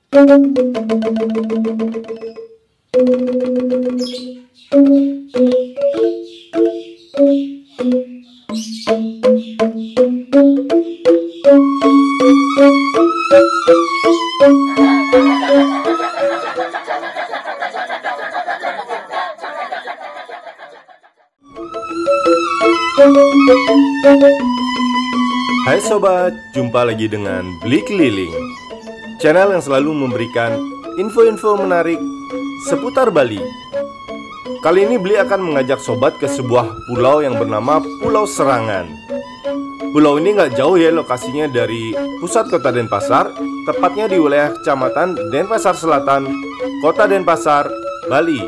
Hai sobat, jumpa lagi dengan Beli Keliling, channel yang selalu memberikan info-info menarik seputar Bali. Kali ini Beli akan mengajak sobat ke sebuah pulau yang bernama Pulau Serangan. Pulau ini nggak jauh ya lokasinya dari pusat kota Denpasar, tepatnya di wilayah Kecamatan Denpasar Selatan, Kota Denpasar, Bali.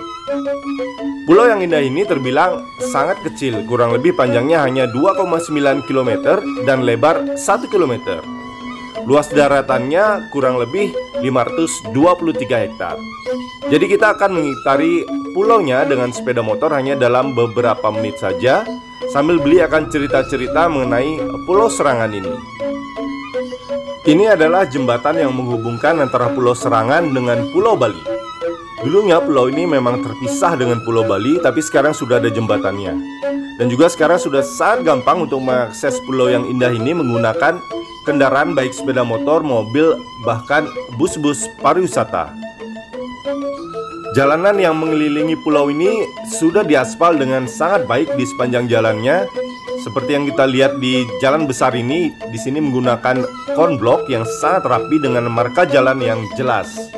Pulau yang indah ini terbilang sangat kecil, kurang lebih panjangnya hanya 2,9 km dan lebar 1 km. Luas daratannya kurang lebih 523 hektar. Jadi kita akan mengitari pulaunya dengan sepeda motor hanya dalam beberapa menit saja, sambil Beli akan cerita-cerita mengenai Pulau Serangan ini. Ini adalah jembatan yang menghubungkan antara Pulau Serangan dengan Pulau Bali. Dulunya pulau ini memang terpisah dengan Pulau Bali, tapi sekarang sudah ada jembatannya. Dan juga sekarang sudah sangat gampang untuk mengakses pulau yang indah ini menggunakan kendaraan baik sepeda motor, mobil, bahkan bus-bus pariwisata. Jalanan yang mengelilingi pulau ini sudah diaspal dengan sangat baik di sepanjang jalannya. Seperti yang kita lihat di jalan besar ini, di sini menggunakan konblok yang sangat rapi dengan marka jalan yang jelas.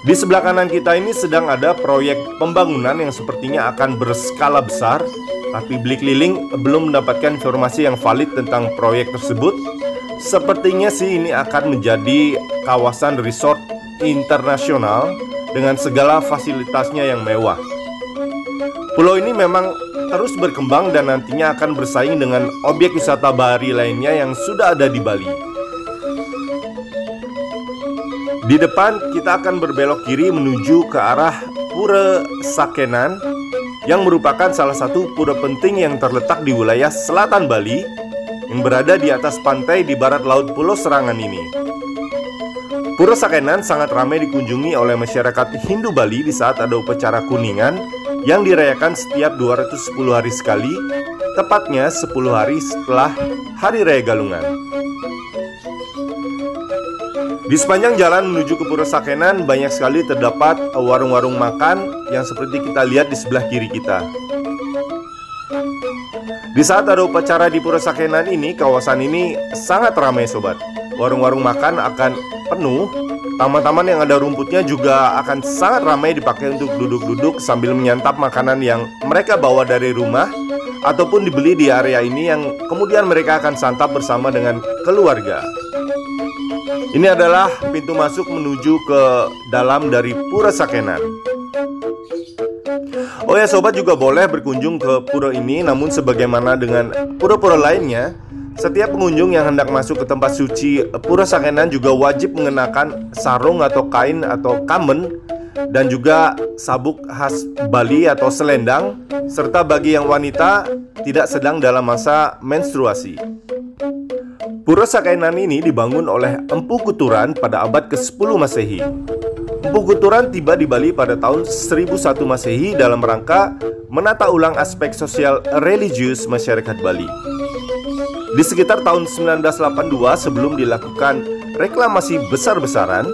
Di sebelah kanan kita ini sedang ada proyek pembangunan yang sepertinya akan berskala besar, tapi Beli Keliling belum mendapatkan informasi yang valid tentang proyek tersebut. Sepertinya sih ini akan menjadi kawasan resort internasional dengan segala fasilitasnya yang mewah. Pulau ini memang terus berkembang dan nantinya akan bersaing dengan objek wisata bahari lainnya yang sudah ada di Bali. Di depan kita akan berbelok kiri menuju ke arah Pura Sakenan, yang merupakan salah satu pura penting yang terletak di wilayah selatan Bali, yang berada di atas pantai di barat laut Pulau Serangan ini. Pura Sakenan sangat ramai dikunjungi oleh masyarakat Hindu Bali di saat ada upacara kuningan yang dirayakan setiap 210 hari sekali, tepatnya 10 hari setelah Hari Raya Galungan. Di sepanjang jalan menuju ke Pura Sakenan banyak sekali terdapat warung-warung makan yang seperti kita lihat di sebelah kiri kita. Di saat ada upacara di Pura Sakenan ini, kawasan ini sangat ramai sobat. Warung-warung makan akan penuh, taman-taman yang ada rumputnya juga akan sangat ramai dipakai untuk duduk-duduk sambil menyantap makanan yang mereka bawa dari rumah ataupun dibeli di area ini yang kemudian mereka akan santap bersama dengan keluarga. Ini adalah pintu masuk menuju ke dalam dari Pura Sakenan. Oh ya sobat, juga boleh berkunjung ke pura ini, namun sebagaimana dengan pura-pura lainnya, setiap pengunjung yang hendak masuk ke tempat suci Pura Sakenan juga wajib mengenakan sarung atau kain atau kamen, dan juga sabuk khas Bali atau selendang, serta bagi yang wanita tidak sedang dalam masa menstruasi. Pura Sakenan ini dibangun oleh Empu Kuturan pada abad ke-10 Masehi. Empu Kuturan tiba di Bali pada tahun 1001 Masehi dalam rangka menata ulang aspek sosial religius masyarakat Bali. Di sekitar tahun 1982 sebelum dilakukan reklamasi besar-besaran,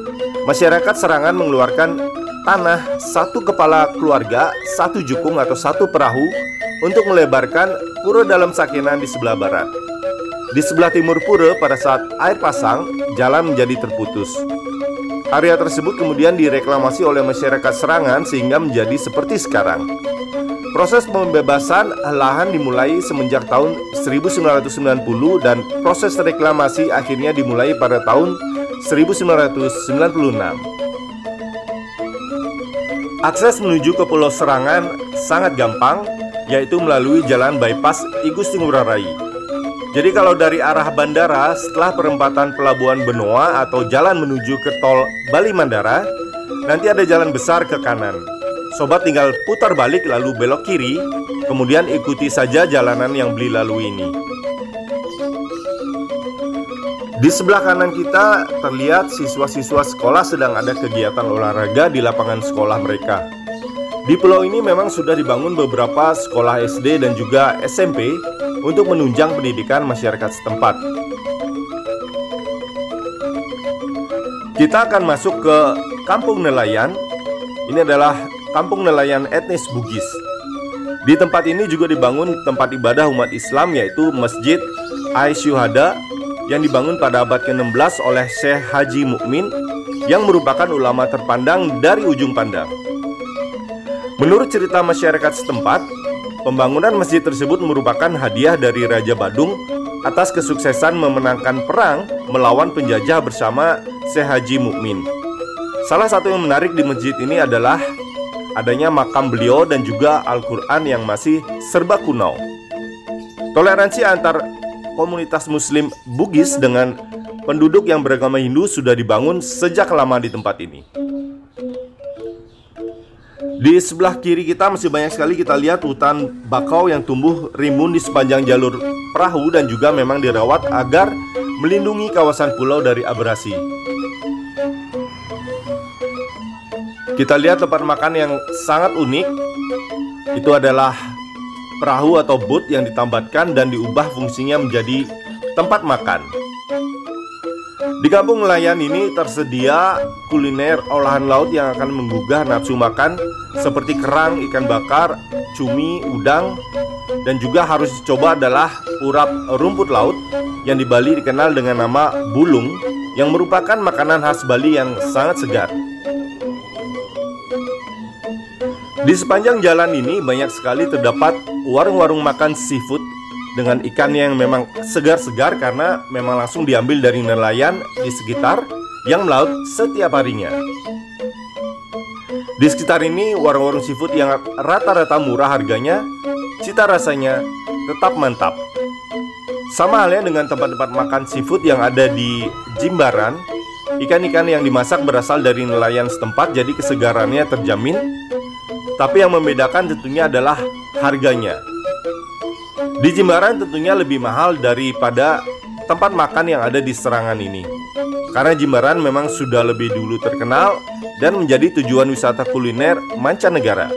masyarakat Serangan mengeluarkan tanah satu kepala keluarga, satu jukung atau satu perahu untuk melebarkan Pura Dalam Sakenan di sebelah barat. Di sebelah timur pura pada saat air pasang, jalan menjadi terputus. Area tersebut kemudian direklamasi oleh masyarakat Serangan sehingga menjadi seperti sekarang. Proses pembebasan lahan dimulai semenjak tahun 1990 dan proses reklamasi akhirnya dimulai pada tahun 1996. Akses menuju ke Pulau Serangan sangat gampang, yaitu melalui jalan bypass I Gusti Ngurah Rai. Jadi kalau dari arah bandara setelah perempatan Pelabuhan Benoa atau jalan menuju ke tol Bali Mandara, nanti ada jalan besar ke kanan. Sobat tinggal putar balik lalu belok kiri, kemudian ikuti saja jalanan yang Beli lalui ini. Di sebelah kanan kita terlihat siswa-siswa sekolah sedang ada kegiatan olahraga di lapangan sekolah mereka. Di pulau ini memang sudah dibangun beberapa sekolah SD dan juga SMP untuk menunjang pendidikan masyarakat setempat. Kita akan masuk ke Kampung Nelayan. Ini adalah kampung nelayan etnis Bugis. Di tempat ini juga dibangun tempat ibadah umat Islam, yaitu Masjid Aisyuhada yang dibangun pada abad ke-16 oleh Syekh Haji Mukmin yang merupakan ulama terpandang dari ujung pandang. Menurut cerita masyarakat setempat, pembangunan masjid tersebut merupakan hadiah dari Raja Badung atas kesuksesan memenangkan perang melawan penjajah bersama Syekh Haji Mukmin. Salah satu yang menarik di masjid ini adalah adanya makam beliau dan juga Al-Quran yang masih serba kuno. Toleransi antar komunitas Muslim Bugis dengan penduduk yang beragama Hindu sudah dibangun sejak lama di tempat ini. Di sebelah kiri kita masih banyak sekali kita lihat hutan bakau yang tumbuh rimbun di sepanjang jalur perahu dan juga memang dirawat agar melindungi kawasan pulau dari abrasi. Kita lihat tempat makan yang sangat unik. Itu adalah perahu atau boat yang ditambatkan dan diubah fungsinya menjadi tempat makan. Di kampung nelayan ini tersedia kuliner olahan laut yang akan menggugah nafsu makan seperti kerang, ikan bakar, cumi, udang, dan juga harus dicoba adalah urap rumput laut yang di Bali dikenal dengan nama bulung, yang merupakan makanan khas Bali yang sangat segar. Di sepanjang jalan ini banyak sekali terdapat warung-warung makan seafood dengan ikan yang memang segar-segar karena memang langsung diambil dari nelayan di sekitar yang melaut setiap harinya. Di sekitar ini warung-warung seafood yang rata-rata murah harganya, cita rasanya tetap mantap. Sama halnya dengan tempat-tempat makan seafood yang ada di Jimbaran, ikan-ikan yang dimasak berasal dari nelayan setempat jadi kesegarannya terjamin. Tapi yang membedakan tentunya adalah harganya. Di Jimbaran tentunya lebih mahal daripada tempat makan yang ada di Serangan ini. Karena Jimbaran memang sudah lebih dulu terkenal dan menjadi tujuan wisata kuliner mancanegara.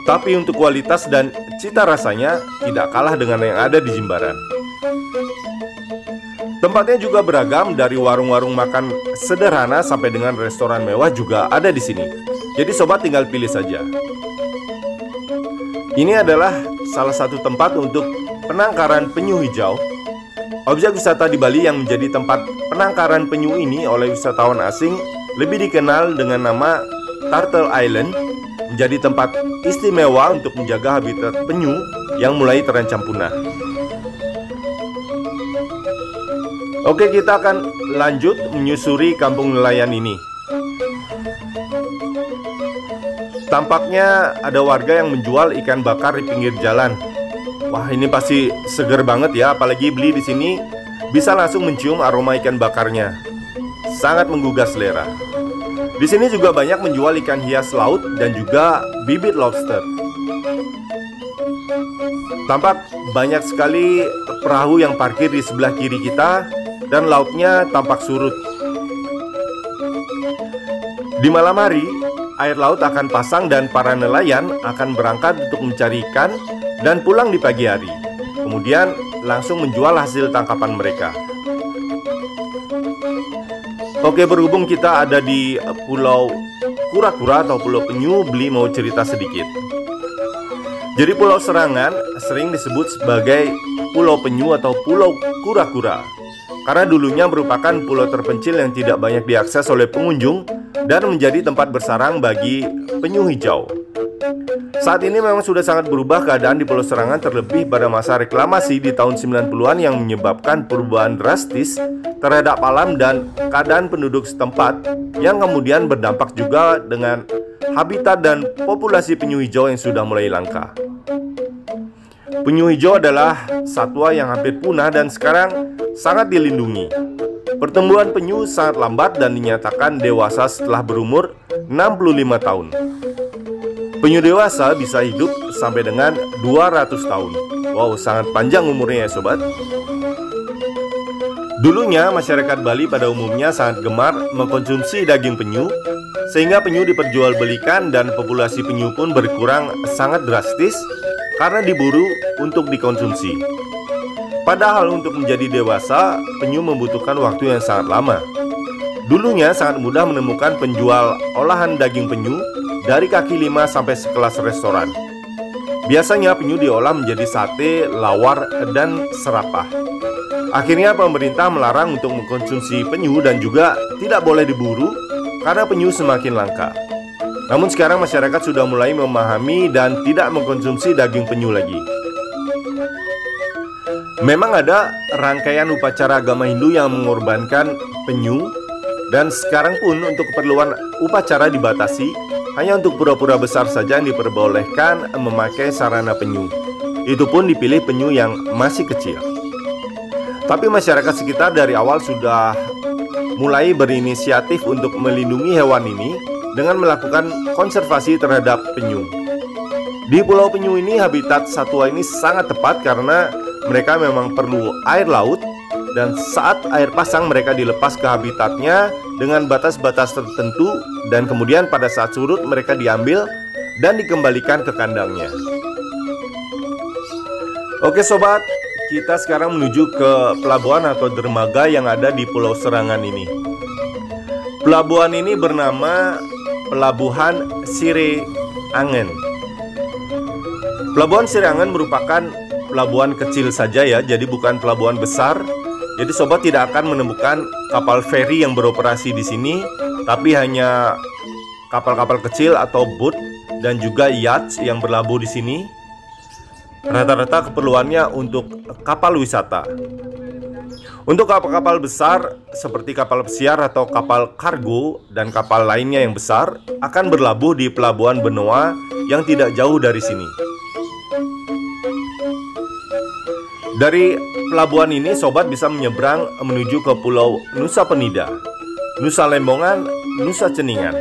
Tapi untuk kualitas dan cita rasanya tidak kalah dengan yang ada di Jimbaran. Tempatnya juga beragam, dari warung-warung makan sederhana sampai dengan restoran mewah juga ada di sini. Jadi sobat tinggal pilih saja. Ini adalah salah satu tempat untuk penangkaran penyu hijau. Objek wisata di Bali yang menjadi tempat penangkaran penyu ini oleh wisatawan asing lebih dikenal dengan nama Turtle Island, menjadi tempat istimewa untuk menjaga habitat penyu yang mulai terancam punah. Oke, kita akan lanjut menyusuri kampung nelayan ini. Tampaknya ada warga yang menjual ikan bakar di pinggir jalan. Wah, ini pasti seger banget ya, apalagi beli di sini bisa langsung mencium aroma ikan bakarnya. Sangat menggugah selera. Di sini juga banyak menjual ikan hias laut dan juga bibit lobster. Tampak banyak sekali perahu yang parkir di sebelah kiri kita dan lautnya tampak surut. Di malam hari, air laut akan pasang dan para nelayan akan berangkat untuk mencari ikan dan pulang di pagi hari. Kemudian langsung menjual hasil tangkapan mereka. Oke, berhubung kita ada di Pulau Kura-Kura atau Pulau Penyu, Beli mau cerita sedikit. Jadi Pulau Serangan sering disebut sebagai Pulau Penyu atau Pulau Kura-Kura karena dulunya merupakan pulau terpencil yang tidak banyak diakses oleh pengunjung dan menjadi tempat bersarang bagi penyu hijau. Saat ini memang sudah sangat berubah keadaan di Pulau Serangan, terlebih pada masa reklamasi di tahun 90-an yang menyebabkan perubahan drastis terhadap alam dan keadaan penduduk setempat yang kemudian berdampak juga dengan habitat dan populasi penyu hijau yang sudah mulai langka. Penyu hijau adalah satwa yang hampir punah dan sekarang sangat dilindungi. Pertumbuhan penyu sangat lambat dan dinyatakan dewasa setelah berumur 65 tahun. Penyu dewasa bisa hidup sampai dengan 200 tahun. Wow, sangat panjang umurnya ya sobat. Dulunya masyarakat Bali pada umumnya sangat gemar mengkonsumsi daging penyu, sehingga penyu diperjualbelikan dan populasi penyu pun berkurang sangat drastis karena diburu untuk dikonsumsi. Padahal untuk menjadi dewasa, penyu membutuhkan waktu yang sangat lama. Dulunya sangat mudah menemukan penjual olahan daging penyu dari kaki lima sampai sekelas restoran. Biasanya penyu diolah menjadi sate, lawar, dan serapah. Akhirnya pemerintah melarang untuk mengkonsumsi penyu dan juga tidak boleh diburu karena penyu semakin langka. Namun sekarang masyarakat sudah mulai memahami dan tidak mengkonsumsi daging penyu lagi. Memang ada rangkaian upacara agama Hindu yang mengorbankan penyu, dan sekarang pun untuk keperluan upacara dibatasi, hanya untuk pura-pura besar saja yang diperbolehkan memakai sarana penyu. Itu pun dipilih penyu yang masih kecil. Tapi masyarakat sekitar dari awal sudah mulai berinisiatif untuk melindungi hewan ini dengan melakukan konservasi terhadap penyu. Di Pulau Penyu ini habitat satwa ini sangat tepat karena mereka memang perlu air laut, dan saat air pasang mereka dilepas ke habitatnya dengan batas-batas tertentu, dan kemudian pada saat surut mereka diambil dan dikembalikan ke kandangnya. Oke sobat, kita sekarang menuju ke pelabuhan atau dermaga yang ada di Pulau Serangan ini. Pelabuhan ini bernama Pelabuhan Sire Angen. Pelabuhan Sire Angen merupakan pelabuhan kecil saja ya, jadi bukan pelabuhan besar. Jadi sobat tidak akan menemukan kapal feri yang beroperasi di sini, tapi hanya kapal-kapal kecil atau boat dan juga yacht yang berlabuh di sini. Rata-rata keperluannya untuk kapal wisata. Untuk kapal-kapal besar seperti kapal pesiar atau kapal kargo dan kapal lainnya yang besar akan berlabuh di pelabuhan Benoa yang tidak jauh dari sini. Dari pelabuhan ini sobat bisa menyeberang menuju ke Pulau Nusa Penida, Nusa Lembongan, Nusa Ceningan.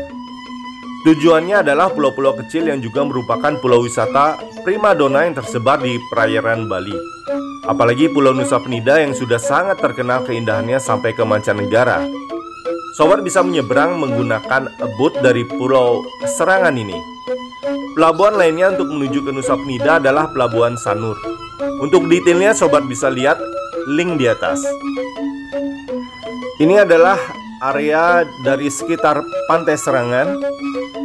Tujuannya adalah pulau-pulau kecil yang juga merupakan pulau wisata primadona yang tersebar di perairan Bali. Apalagi Pulau Nusa Penida yang sudah sangat terkenal keindahannya sampai ke mancanegara. Sobat bisa menyeberang menggunakan boat dari Pulau Serangan ini. Pelabuhan lainnya untuk menuju ke Nusa Penida adalah Pelabuhan Sanur. Untuk detailnya sobat bisa lihat link di atas. Ini adalah area dari sekitar Pantai Serangan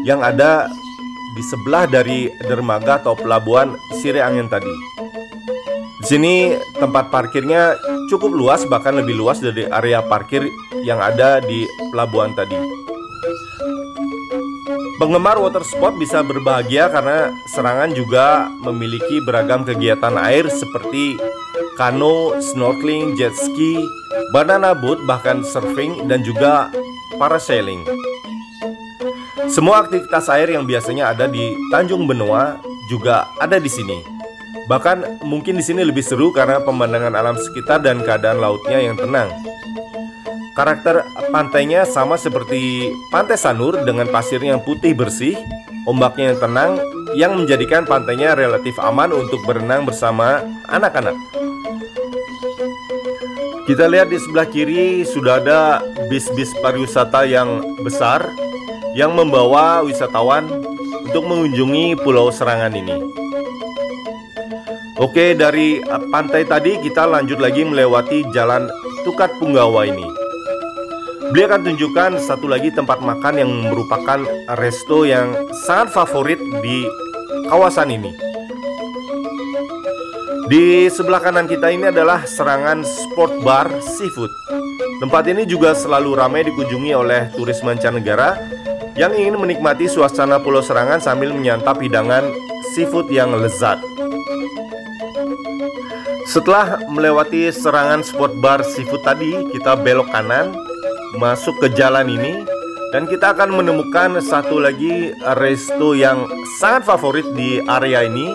yang ada di sebelah dari dermaga atau pelabuhan Sire Angen tadi. Di sini tempat parkirnya cukup luas, bahkan lebih luas dari area parkir yang ada di pelabuhan tadi. Penggemar water sport bisa berbahagia karena Serangan juga memiliki beragam kegiatan air seperti kano, snorkeling, jet ski, banana boat, bahkan surfing dan juga parasailing. Semua aktivitas air yang biasanya ada di Tanjung Benoa juga ada di sini. Bahkan mungkin di sini lebih seru karena pemandangan alam sekitar dan keadaan lautnya yang tenang. Karakter pantainya sama seperti Pantai Sanur dengan pasirnya yang putih bersih, ombaknya yang tenang, yang menjadikan pantainya relatif aman untuk berenang bersama anak-anak. Kita lihat di sebelah kiri sudah ada bis-bis pariwisata yang besar yang membawa wisatawan untuk mengunjungi Pulau Serangan ini. Oke, dari pantai tadi kita lanjut lagi melewati Jalan Tukat Punggawa ini. Beliau akan tunjukkan satu lagi tempat makan yang merupakan resto yang sangat favorit di kawasan ini. Di sebelah kanan kita ini adalah Serangan Sport Bar Seafood. Tempat ini juga selalu ramai dikunjungi oleh turis mancanegara yang ingin menikmati suasana Pulau Serangan sambil menyantap hidangan seafood yang lezat. Setelah melewati Serangan Sport Bar Seafood tadi, kita belok kanan masuk ke jalan ini dan kita akan menemukan satu lagi resto yang sangat favorit di area ini,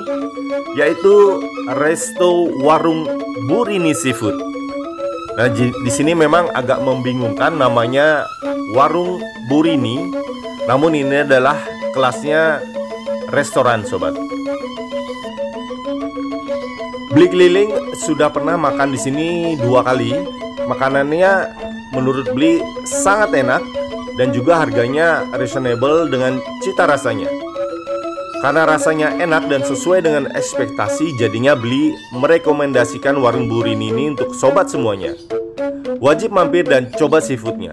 yaitu resto Warung Burini Seafood. Nah, di sini memang agak membingungkan namanya Warung Burini, namun ini adalah kelasnya restoran sobat. Beli keliling sudah pernah makan di sini 2 kali, makanannya menurut Bli sangat enak dan juga harganya reasonable dengan cita rasanya. Karena rasanya enak dan sesuai dengan ekspektasi, jadinya Bli merekomendasikan warung Burini ini untuk sobat semuanya. Wajib mampir dan coba seafoodnya.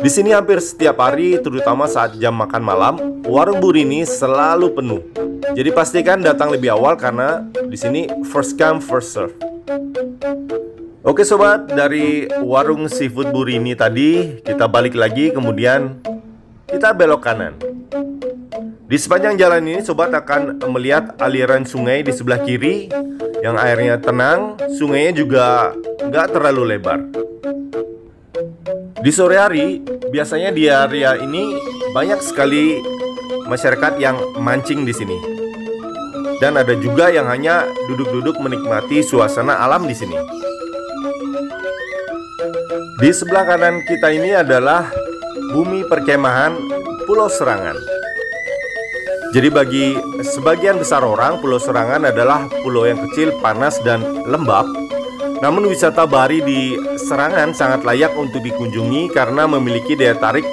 Di sini hampir setiap hari, terutama saat jam makan malam, warung Burini selalu penuh. Jadi pastikan datang lebih awal karena di sini first come first serve. Oke sobat, dari warung seafood Burini tadi kita balik lagi, kemudian kita belok kanan. Di sepanjang jalan ini sobat akan melihat aliran sungai di sebelah kiri yang airnya tenang, sungainya juga nggak terlalu lebar. Di sore hari biasanya di area ini banyak sekali masyarakat yang mancing di sini. Dan ada juga yang hanya duduk-duduk menikmati suasana alam di sini. Di sebelah kanan kita ini adalah bumi perkemahan Pulau Serangan. Jadi bagi sebagian besar orang, Pulau Serangan adalah pulau yang kecil, panas, dan lembab. Namun wisata bahari di Serangan sangat layak untuk dikunjungi karena memiliki daya tarik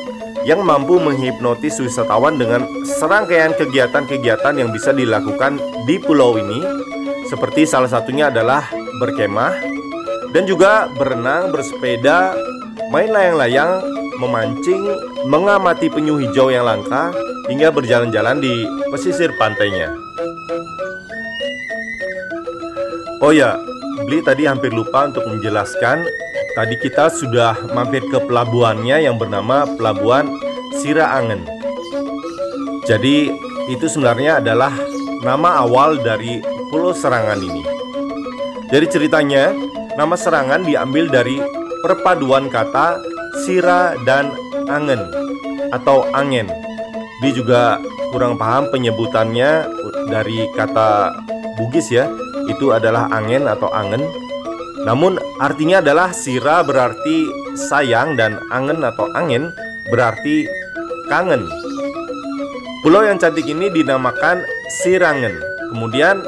yang mampu menghipnotis wisatawan dengan serangkaian kegiatan-kegiatan yang bisa dilakukan di pulau ini. Seperti salah satunya adalah berkemah dan juga berenang, bersepeda, main layang-layang, memancing, mengamati penyu hijau yang langka, hingga berjalan-jalan di pesisir pantainya. Oh ya, Bli tadi hampir lupa untuk menjelaskan. Tadi kita sudah mampir ke pelabuhannya yang bernama Pelabuhan Siraangen. Jadi itu sebenarnya adalah nama awal dari Pulau Serangan ini. Jadi ceritanya, nama Serangan diambil dari perpaduan kata sira dan angen atau angen. Dia juga kurang paham penyebutannya dari kata Bugis ya, itu adalah angen atau angen. Namun artinya adalah sira berarti sayang dan angen atau angin berarti kangen. Pulau yang cantik ini dinamakan Sirangen, kemudian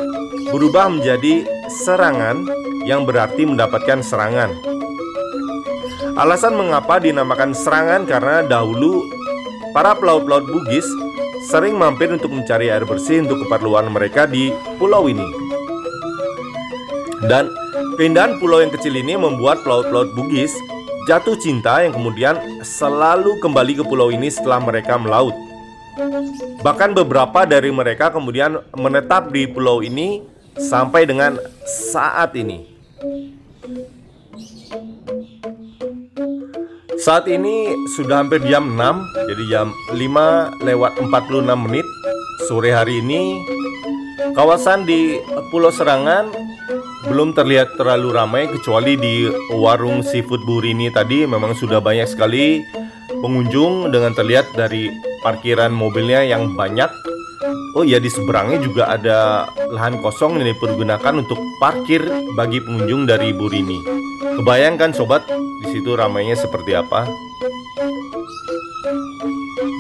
berubah menjadi Serangan yang berarti mendapatkan serangan. Alasan mengapa dinamakan Serangan karena dahulu para pelaut-pelaut Bugis sering mampir untuk mencari air bersih untuk keperluan mereka di pulau ini. Dan keindahan pulau yang kecil ini membuat pelaut-pelaut Bugis jatuh cinta yang kemudian selalu kembali ke pulau ini setelah mereka melaut. Bahkan beberapa dari mereka kemudian menetap di pulau ini sampai dengan saat ini. Saat ini sudah hampir jam 6, jadi jam 5:46 sore hari ini. Kawasan di Pulau Serangan belum terlihat terlalu ramai, kecuali di warung seafood Burini tadi memang sudah banyak sekali pengunjung dengan terlihat dari parkiran mobilnya yang banyak. Oh ya, di seberangnya juga ada lahan kosong yang dipergunakan untuk parkir bagi pengunjung dari Burini. Kebayangkan sobat, di situ ramainya seperti apa?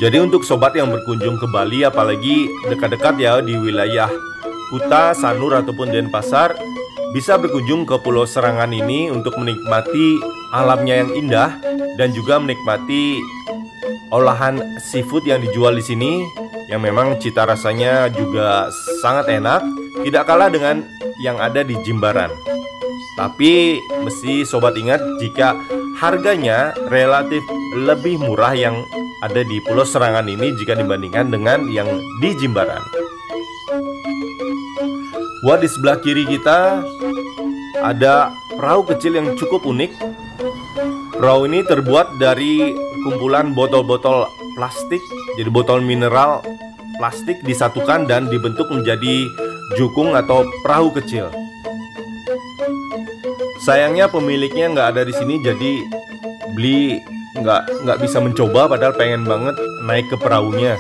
Jadi untuk sobat yang berkunjung ke Bali, apalagi dekat-dekat ya di wilayah Kuta, Sanur ataupun Denpasar, bisa berkunjung ke Pulau Serangan ini untuk menikmati alamnya yang indah dan juga menikmati olahan seafood yang dijual di sini yang memang cita rasanya juga sangat enak, tidak kalah dengan yang ada di Jimbaran. Tapi mesti sobat ingat jika harganya relatif lebih murah yang ada di Pulau Serangan ini jika dibandingkan dengan yang di Jimbaran. Wah, di sebelah kiri kita ada perahu kecil yang cukup unik. Perahu ini terbuat dari kumpulan botol-botol plastik, jadi botol mineral plastik disatukan dan dibentuk menjadi jukung atau perahu kecil. Sayangnya pemiliknya nggak ada di sini, jadi Bli nggak bisa mencoba, padahal pengen banget naik ke perahunya.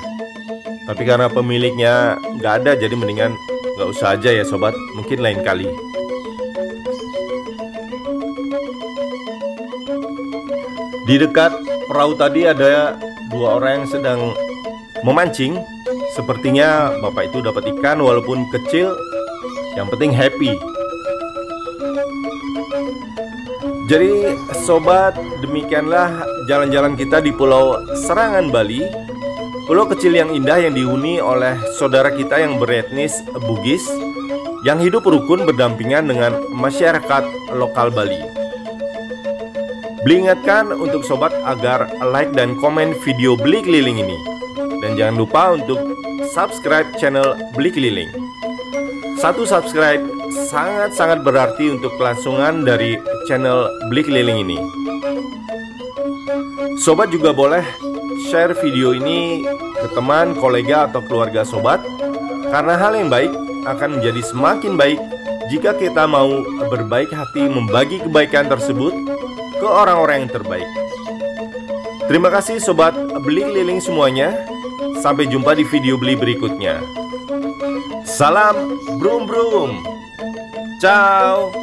Tapi karena pemiliknya nggak ada, jadi mendingan nggak usah aja ya sobat, mungkin lain kali. Di dekat perahu tadi ada dua orang yang sedang memancing. Sepertinya bapak itu dapat ikan walaupun kecil, yang penting happy. Jadi sobat, demikianlah jalan-jalan kita di Pulau Serangan, Bali. Pulau kecil yang indah yang dihuni oleh saudara kita yang beretnis Bugis, yang hidup rukun berdampingan dengan masyarakat lokal Bali. Beli ingatkan untuk sobat agar like dan komen video Beli Keliling ini. Dan jangan lupa untuk subscribe channel Beli Keliling. Satu subscribe sangat-sangat berarti untuk kelangsungan dari channel Beli Keliling ini. Sobat juga boleh share video ini ke teman, kolega, atau keluarga sobat, karena hal yang baik akan menjadi semakin baik jika kita mau berbaik hati membagi kebaikan tersebut ke orang-orang yang terbaik. Terima kasih sobat Beli Keliling semuanya. Sampai jumpa di video Beli berikutnya. Salam brum brum. Ciao.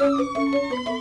Thank you.